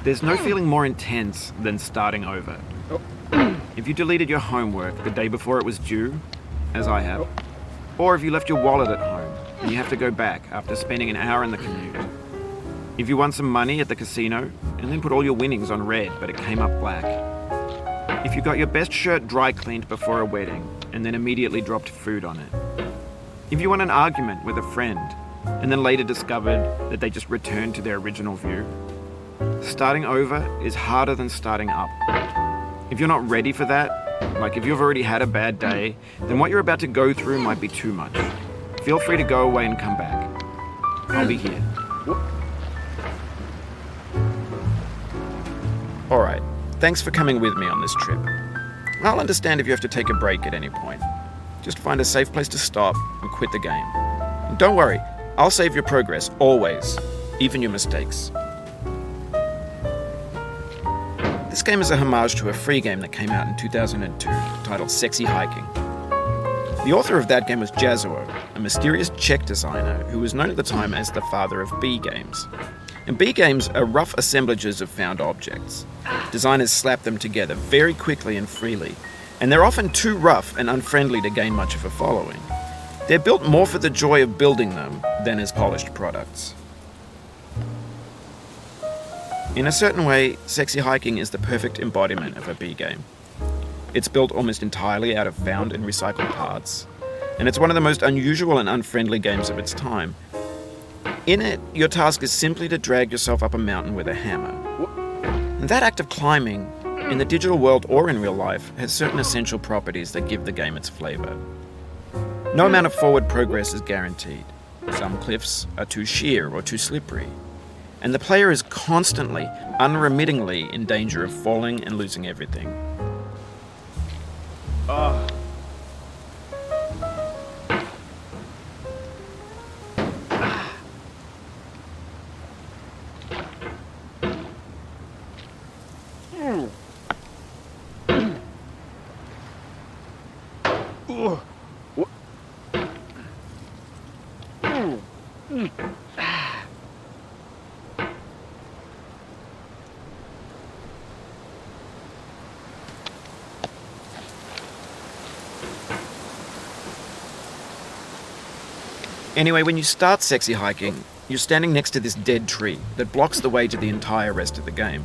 There's no feeling more intense than starting over. If you deleted your homework the day before it was due, as I have, or if you left your wallet at home and you have to go back after spending an hour in the commute. If you won some money at the casino and then put all your winnings on red but it came up black. If you got your best shirt dry cleaned before a wedding and then immediately dropped food on it. If you won an argument with a friend and then later discovered that they just returned to their original view. Starting over is harder than starting up. If you're not ready for that, like if you've already had a bad day, then what you're about to go through might be too much. Feel free to go away and come back. I'll be here. Alright, thanks for coming with me on this trip. I'll understand if you have to take a break at any point. Just find a safe place to stop and quit the game. And don't worry, I'll save your progress, always, even your mistakes. This game is a homage to a free game that came out in 2002, titled Sexy Hiking. The author of that game was Jazuo, a mysterious Czech designer who was known at the time as the father of B games. And B games are rough assemblages of found objects. Designers slap them together very quickly and freely, and they're often too rough and unfriendly to gain much of a following. They're built more for the joy of building them than as polished products. In a certain way, Sexy Hiking is the perfect embodiment of a B game. It's built almost entirely out of found and recycled parts, and it's one of the most unusual and unfriendly games of its time. In it, your task is simply to drag yourself up a mountain with a hammer. And that act of climbing, in the digital world or in real life, has certain essential properties that give the game its flavor. No amount of forward progress is guaranteed. Some cliffs are too sheer or too slippery. And the player is constantly, unremittingly in danger of falling and losing everything. Anyway, when you start Sexy Hiking, you're standing next to this dead tree that blocks the way to the entire rest of the game.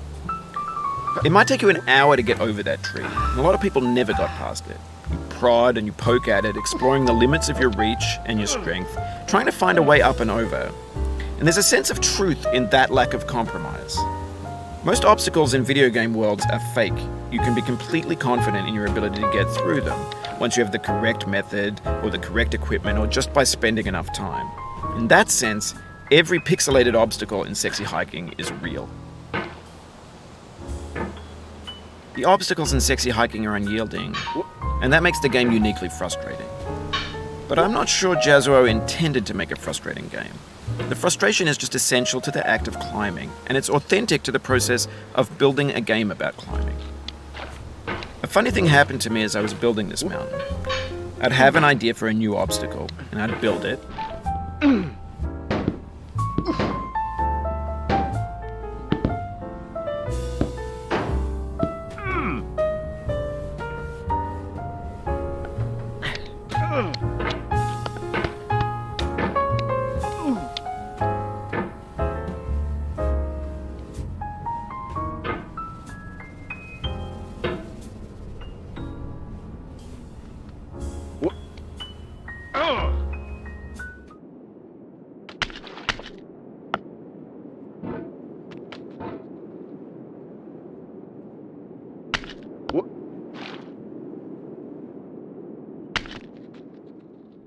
It might take you an hour to get over that tree, and a lot of people never got past it. You prod and you poke at it, exploring the limits of your reach and your strength, trying to find a way up and over. And there's a sense of truth in that lack of compromise. Most obstacles in video game worlds are fake. You can be completely confident in your ability to get through them, once you have the correct method, or the correct equipment, or just by spending enough time. In that sense, every pixelated obstacle in Sexy Hiking is real. The obstacles in Sexy Hiking are unyielding, and that makes the game uniquely frustrating. But I'm not sure Jazuo intended to make a frustrating game. The frustration is just essential to the act of climbing, and it's authentic to the process of building a game about climbing. A funny thing happened to me as I was building this mountain. I'd have an idea for a new obstacle, and I'd build it.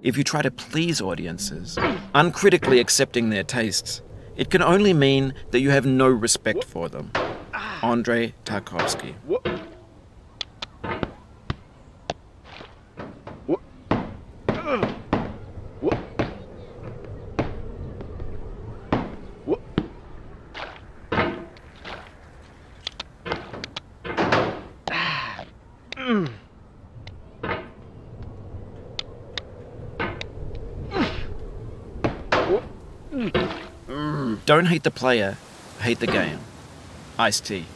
If you try to please audiences, uncritically accepting their tastes, it can only mean that you have no respect for them. Andrei Tarkovsky. Don't hate the player, hate the game. Iced tea.